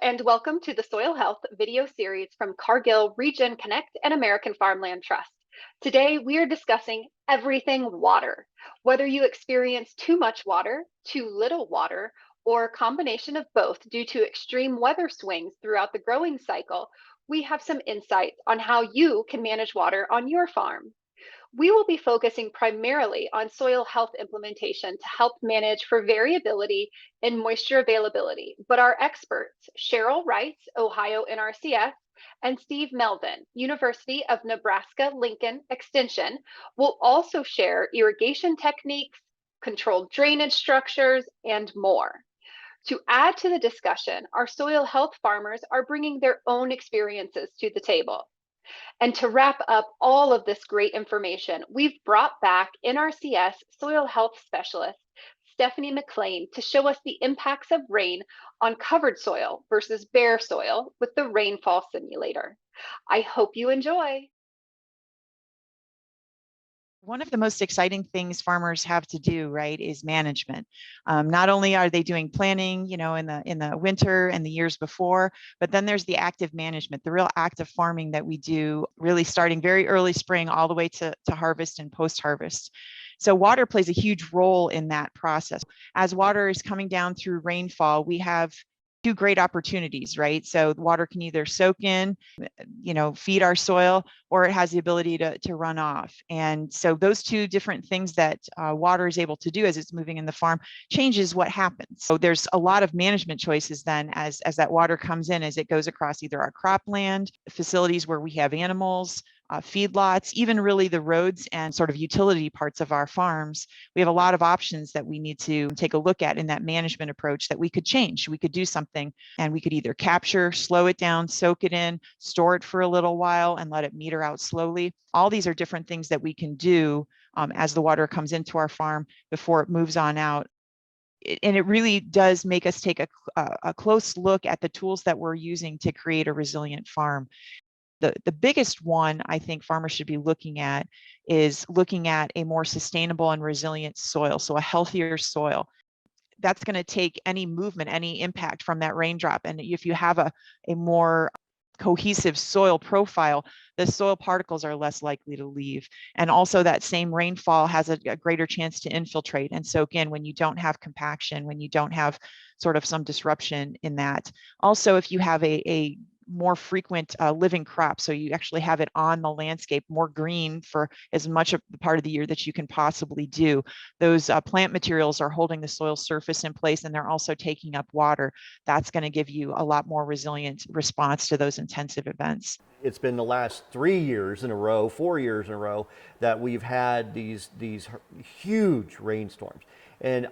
and welcome to the Soil Health video series from Cargill, RegenConnect, and American Farmland Trust. Today, we are discussing everything water. Whether you experience too much water, too little water, or a combination of both due to extreme weather swings throughout the growing cycle, we have some insights on how you can manage water on your farm. We will be focusing primarily on soil health implementation to help manage for variability in moisture availability, but our experts, Cheryl Rice, Ohio NRCS, and Steve Melvin, University of Nebraska-Lincoln Extension, will also share irrigation techniques, controlled drainage structures, and more. To add to the discussion, our soil health farmers are bringing their own experiences to the table. And to wrap up all of this great information, we've brought back NRCS Soil Health Specialist Stephanie McLain to show us the impacts of rain on covered soil versus bare soil with the rainfall simulator. I hope you enjoy. One of the most exciting things farmers have to do, right, is management. Not only are they doing planning, in the winter and the years before, but then there's the active management, the real active farming that we do, really starting very early spring all the way to harvest and post-harvest. So water plays a huge role in that process. As water is coming down through rainfall, we have two great opportunities, right? So water can either soak in, feed our soil, or it has the ability to run off. And so those two different things that water is able to do as it's moving in the farm changes what happens. So there's a lot of management choices then as that water comes in, as it goes across either our cropland, facilities where we have animals, feedlots, even really the roads and sort of utility parts of our farms. We have a lot of options that we need to take a look at in that management approach that we could change. We could do something and we could either capture, slow it down, soak it in, store it for a little while and let it meter out slowly. All these are different things that we can do as the water comes into our farm before it moves on out. And it really does make us take a close look at the tools that we're using to create a resilient farm. The biggest one I think farmers should be looking at is looking at a more sustainable and resilient soil, so a healthier soil. That's going to take any movement, any impact from that raindrop. And if you have a more cohesive soil profile, the soil particles are less likely to leave. And also that same rainfall has a greater chance to infiltrate and soak in when you don't have compaction, when you don't have sort of some disruption in that. Also, if you have a more frequent living crop, so you actually have it on the landscape, more green for as much of the part of the year that you can possibly do. Those plant materials are holding the soil surface in place, and they're also taking up water. That's going to give you a lot more resilient response to those intensive events. It's been the last 3 years in a row, 4 years in a row, that we've had these huge rainstorms. And,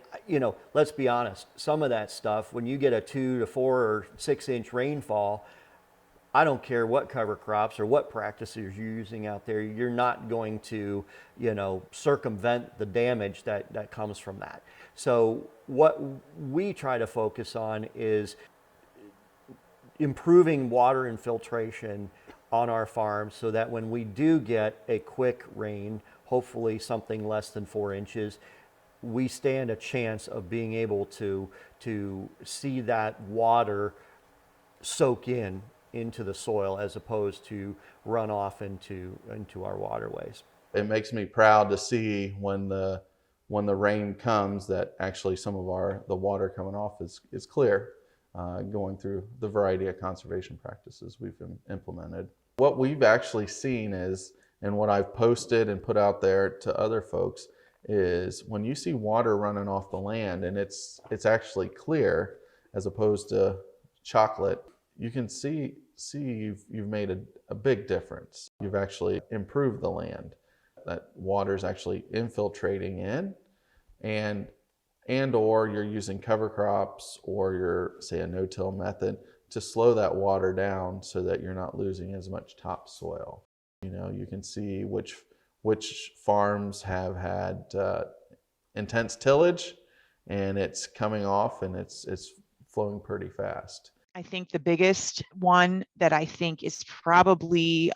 let's be honest, some of that stuff, when you get a 2 to 4 or 6 inch rainfall, I don't care what cover crops or what practices you're using out there, you're not going to, circumvent the damage that comes from that. So what we try to focus on is improving water infiltration on our farms so that when we do get a quick rain, hopefully something less than 4 inches, we stand a chance of being able to see that water soak into the soil as opposed to run off into our waterways. It makes me proud to see when the rain comes that actually some of the water coming off is clear, going through the variety of conservation practices we've implemented. What we've actually seen is, and what I've posted and put out there to other folks, is when you see water running off the land and it's actually clear as opposed to chocolate, you can see you've made a big difference. You've actually improved the land. That water's actually infiltrating in, and or you're using cover crops or you're, say, a no-till method to slow that water down so that you're not losing as much topsoil. You can see which farms have had intense tillage and it's coming off and it's flowing pretty fast. I think the biggest one that I think is probably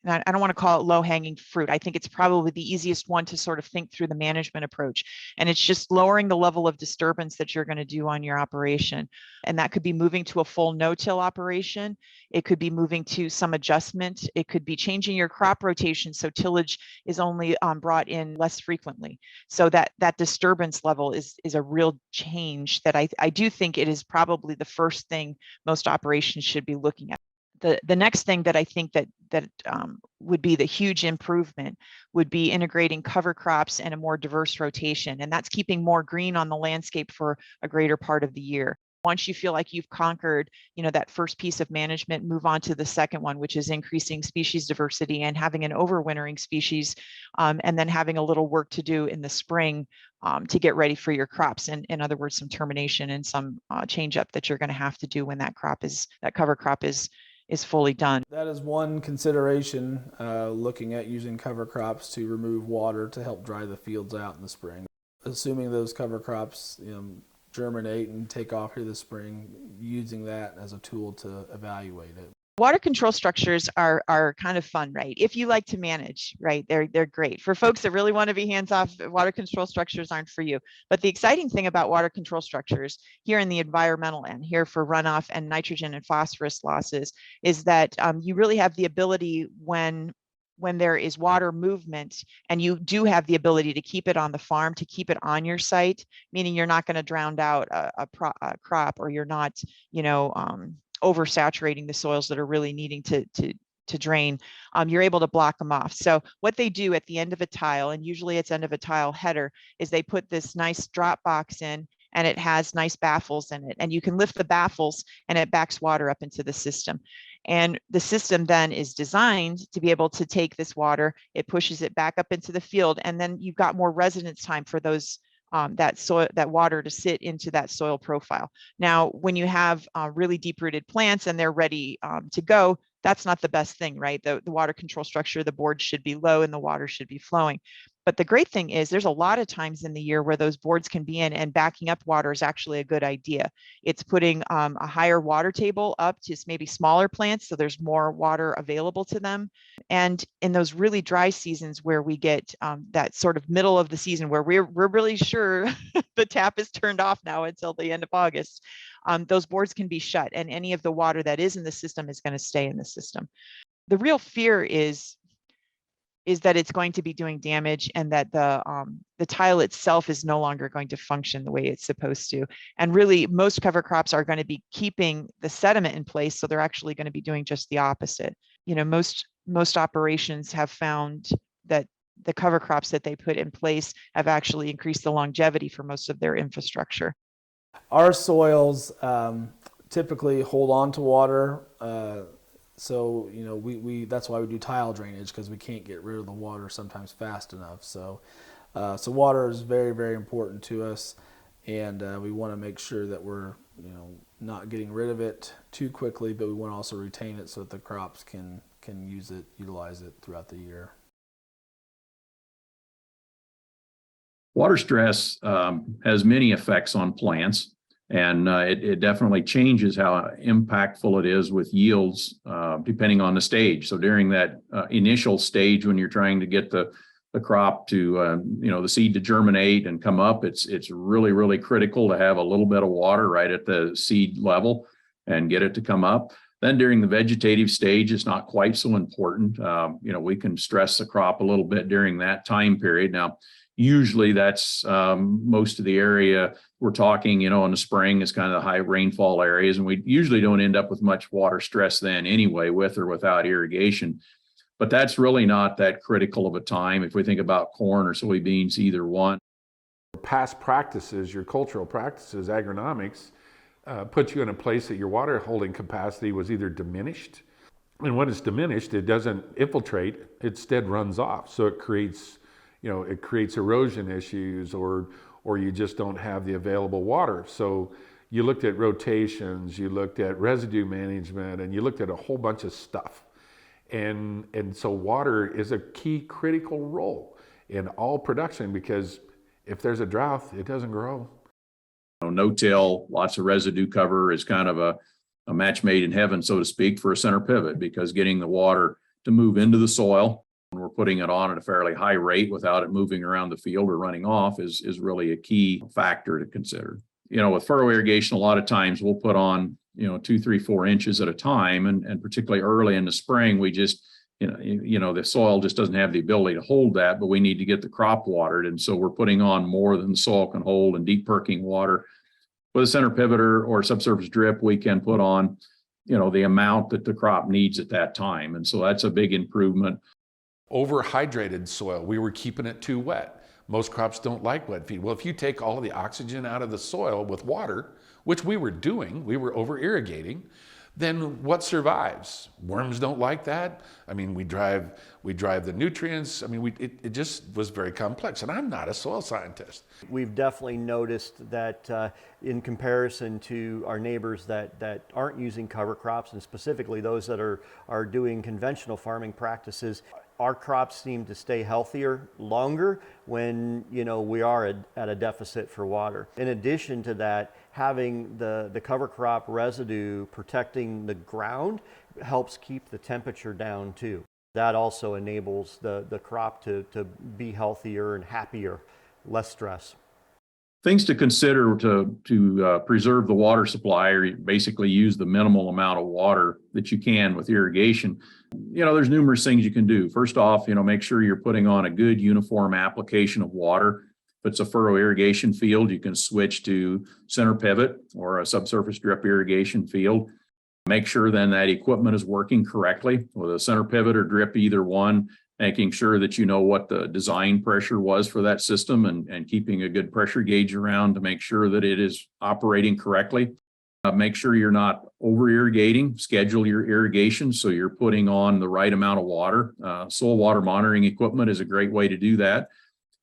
and I don't want to call it low hanging fruit. I think it's probably the easiest one to sort of think through the management approach. And it's just lowering the level of disturbance that you're going to do on your operation. And that could be moving to a full no-till operation. It could be moving to some adjustment. It could be changing your crop rotation so tillage is only brought in less frequently. So that disturbance level is a real change that I do think it is probably the first thing most operations should be looking at. The next thing that I think that would be the huge improvement would be integrating cover crops and a more diverse rotation. And that's keeping more green on the landscape for a greater part of the year. Once you feel like you've conquered, that first piece of management, move on to the second one, which is increasing species diversity and having an overwintering species, and then having a little work to do in the spring to get ready for your crops. And in other words, some termination and some change up that you're going to have to do when that cover crop is fully done. That is one consideration, looking at using cover crops to remove water to help dry the fields out in the spring. Assuming those cover crops germinate and take off here this spring, using that as a tool to evaluate it. Water control structures are kind of fun, right? If you like to manage, right? They're great. For folks that really want to be hands-off, water control structures aren't for you. But the exciting thing about water control structures here in the environmental end, here for runoff and nitrogen and phosphorus losses, is that you really have the ability when there is water movement and you do have the ability to keep it on the farm, to keep it on your site, meaning you're not going to drown out a crop, or you're not, oversaturating the soils that are really needing to drain, you're able to block them off. So what they do at the end of a tile, and usually it's end of a tile header, is they put this nice drop box in, and it has nice baffles in it. And you can lift the baffles and it backs water up into the system. And the system then is designed to be able to take this water, it pushes it back up into the field, and then you've got more residence time for those that water to sit into that soil profile. Now, when you have really deep-rooted plants and they're ready to go, that's not the best thing, right? The water control structure, the boards should be low and the water should be flowing. But the great thing is there's a lot of times in the year where those boards can be in, and backing up water is actually a good idea. It's putting a higher water table up to maybe smaller plants, so there's more water available to them. And in those really dry seasons where we get that sort of middle of the season where we're really sure the tap is turned off now until the end of August, those boards can be shut, and any of the water that is in the system is going to stay in the system. The real fear is that it's going to be doing damage, and that the tile itself is no longer going to function the way it's supposed to. And really, most cover crops are going to be keeping the sediment in place, so they're actually going to be doing just the opposite. Most operations have found that the cover crops that they put in place have actually increased the longevity for most of their infrastructure. Our soils typically hold on to water. So, we that's why we do tile drainage, because we can't get rid of the water sometimes fast enough. So water is very, very important to us, and we want to make sure that we're, not getting rid of it too quickly, but we want to also retain it so that the crops can utilize it throughout the year. Water stress has many effects on plants. And it definitely changes how impactful it is with yields, depending on the stage. So during that initial stage, when you're trying to get the crop to, the seed to germinate and come up, it's really, really critical to have a little bit of water right at the seed level and get it to come up. Then during the vegetative stage, it's not quite so important. We can stress the crop a little bit during that time period. Now, usually that's most of the area we're talking, in the spring is kind of the high rainfall areas. And we usually don't end up with much water stress then anyway, with or without irrigation. But that's really not that critical of a time if we think about corn or soybeans, either one. Past practices, your cultural practices, agronomics, put you in a place that your water holding capacity was either diminished. And when it's diminished, it doesn't infiltrate, it instead runs off. So it creates erosion issues, or you just don't have the available water. So you looked at rotations, you looked at residue management, and you looked at a whole bunch of stuff. And so water is a key critical role in all production, because if there's a drought, it doesn't grow. No-till, lots of residue cover is kind of a match made in heaven, so to speak, for a center pivot, because getting the water to move into the soil. When we're putting it on at a fairly high rate without it moving around the field or running off is really a key factor to consider. With furrow irrigation, a lot of times we'll put on, 2, 3, 4 inches at a time. And particularly early in the spring, we just, the soil just doesn't have the ability to hold that, but we need to get the crop watered. And so we're putting on more than the soil can hold, and deep perking water. With a center pivoter or subsurface drip, we can put on, the amount that the crop needs at that time. And so that's a big improvement. Overhydrated soil, we were keeping it too wet. Most crops don't like wet feed. Well, if you take all of the oxygen out of the soil with water, which we were doing, we were over irrigating, then what survives? Worms don't like that. I mean, we drive the nutrients. I mean, it just was very complex. And I'm not a soil scientist. We've definitely noticed that in comparison to our neighbors that aren't using cover crops, and specifically those that are doing conventional farming practices, our crops seem to stay healthier longer when we are at a deficit for water. In addition to that, having the cover crop residue protecting the ground helps keep the temperature down too. That also enables the crop to be healthier and happier, less stress. Things to consider to preserve the water supply, or basically use the minimal amount of water that you can with irrigation. There's numerous things you can do. First off, make sure you're putting on a good uniform application of water. If it's a furrow irrigation field, you can switch to center pivot or a subsurface drip irrigation field. Make sure then that equipment is working correctly with a center pivot or drip, either one, making sure that you know what the design pressure was for that system and keeping a good pressure gauge around to make sure that it is operating correctly. Make sure you're not over irrigating. Schedule your irrigation so you're putting on the right amount of water. Soil water monitoring equipment is a great way to do that.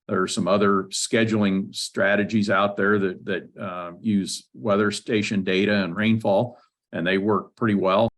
There are some other scheduling strategies out there that use weather station data and rainfall, and they work pretty well.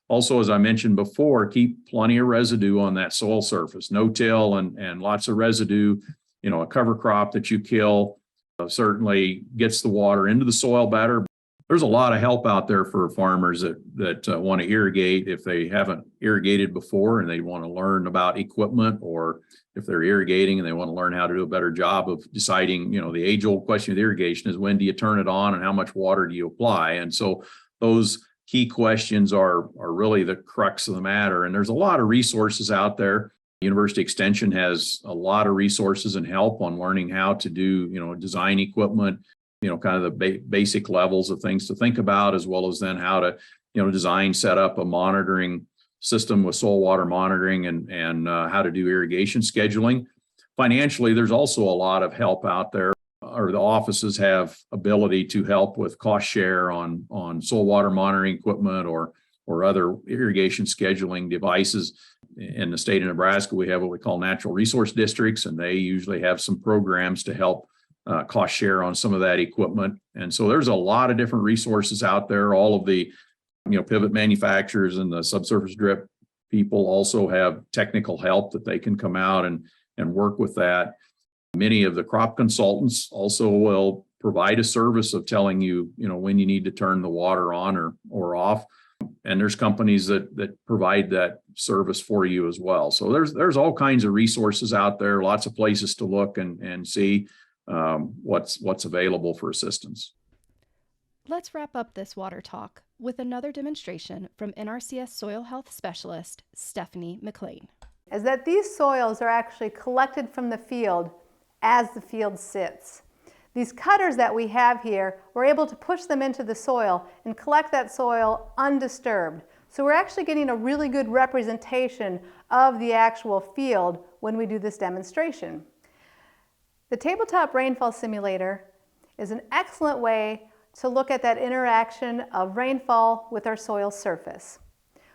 Also, as I mentioned before, keep plenty of residue on that soil surface. No-till and lots of residue. A cover crop that you kill certainly gets the water into the soil better. There's a lot of help out there for farmers that want to irrigate if they haven't irrigated before and they want to learn about equipment, or if they're irrigating and they want to learn how to do a better job of deciding, the age-old question with irrigation is, when do you turn it on and how much water do you apply? And so those key questions are really the crux of the matter. And there's a lot of resources out there. University Extension has a lot of resources and help on learning how to do, design equipment, kind of the basic levels of things to think about, as well as then how to, design, set up a monitoring system with soil water monitoring and how to do irrigation scheduling. Financially, there's also a lot of help out there, or the offices have ability to help with cost share on soil water monitoring equipment or other irrigation scheduling devices. In the state of Nebraska, we have what we call natural resource districts, and they usually have some programs to help cost share on some of that equipment. And so there's a lot of different resources out there. All of the pivot manufacturers and the subsurface drip people also have technical help that they can come out and work with that. Many of the crop consultants also will provide a service of telling you, when you need to turn the water on or off. And there's companies that provide that service for you as well. So there's all kinds of resources out there, lots of places to look and see what's available for assistance. Let's wrap up this water talk with another demonstration from NRCS Soil Health Specialist Stephanie McLain. Is that these soils are actually collected from the field as the field sits. These cutters that we have here, we're able to push them into the soil and collect that soil undisturbed. So we're actually getting a really good representation of the actual field when we do this demonstration. The tabletop rainfall simulator is an excellent way to look at that interaction of rainfall with our soil surface.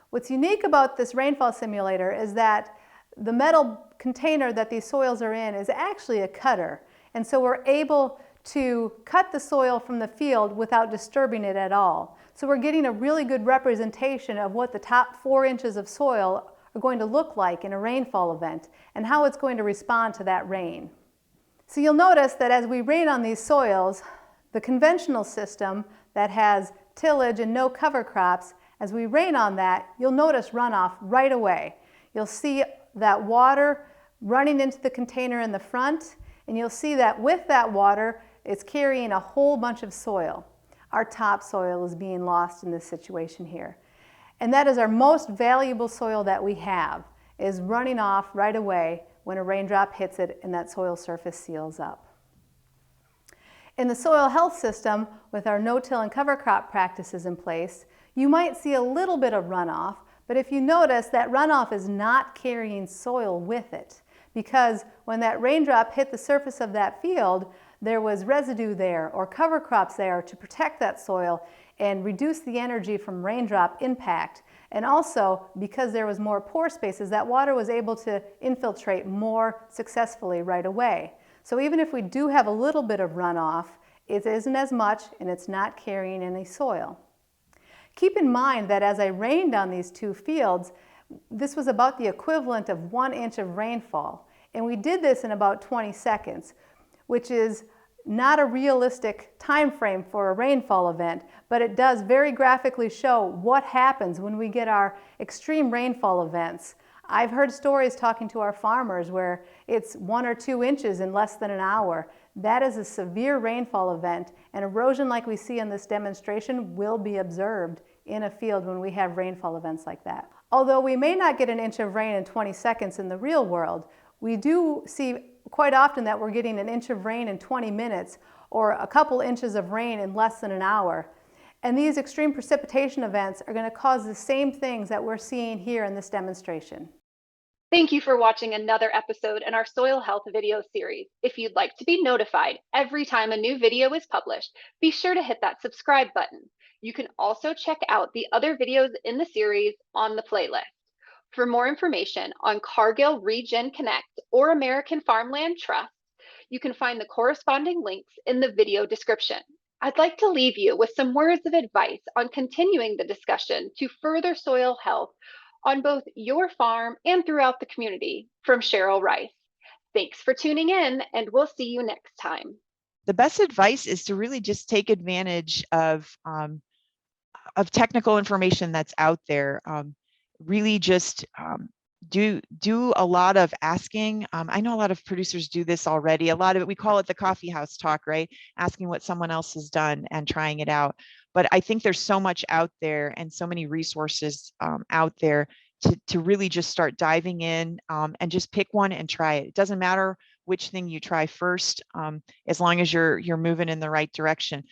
What's unique about this rainfall simulator is that the metal container that these soils are in is actually a cutter. And so we're able to cut the soil from the field without disturbing it at all. So we're getting a really good representation of what the top 4 inches of soil are going to look like in a rainfall event and how it's going to respond to that rain. So you'll notice that as we rain on these soils, the conventional system that has tillage and no cover crops, as we rain on that, you'll notice runoff right away. you'll see that water running into the container in the front, and you'll see that with that water, it's carrying a whole bunch of soil. Our topsoil is being lost in this situation here. And that is our most valuable soil that we have, is running off right away when a raindrop hits it and that soil surface seals up. In the soil health system, with our no-till and cover crop practices in place, you might see a little bit of runoff, but if you notice, that runoff is not carrying soil with it, because when that raindrop hit the surface of that field, there was residue there or cover crops there to protect that soil and reduce the energy from raindrop impact. And also, because there was more pore spaces, that water was able to infiltrate more successfully right away. So even if we do have a little bit of runoff, it isn't as much and it's not carrying any soil. Keep in mind that as I rained on these two fields, this was about the equivalent of 1 inch of rainfall. And we did this in about 20 seconds, which is not a realistic time frame for a rainfall event, but it does very graphically show what happens when we get our extreme rainfall events. I've heard stories talking to our farmers where it's 1 or 2 inches in less than an hour. That is a severe rainfall event, and erosion like we see in this demonstration will be observed in a field when we have rainfall events like that. Although we may not get an inch of rain in 20 seconds in the real world, we do see quite often that we're getting an inch of rain in 20 minutes or a couple inches of rain in less than an hour. And these extreme precipitation events are going to cause the same things that we're seeing here in this demonstration. Thank you for watching another episode in our soil health video series. If you'd like to be notified every time a new video is published, be sure to hit that subscribe button. You can also check out the other videos in the series on the playlist. For more information on Cargill RegenConnect or American Farmland Trust, you can find the corresponding links in the video description. I'd like to leave you with some words of advice on continuing the discussion to further soil health on both your farm and throughout the community from Cheryl Rice. Thanks for tuning in, and we'll see you next time. The best advice is to really just take advantage of technical information that's out there. Really just do a lot of asking. I know a lot of producers do this already. A lot of it, we call it the coffee house talk, right? Asking what someone else has done and trying it out. But I think there's so much out there and so many resources out there to really just start diving in and just pick one and try it. It doesn't matter which thing you try first, as long as you're moving in the right direction.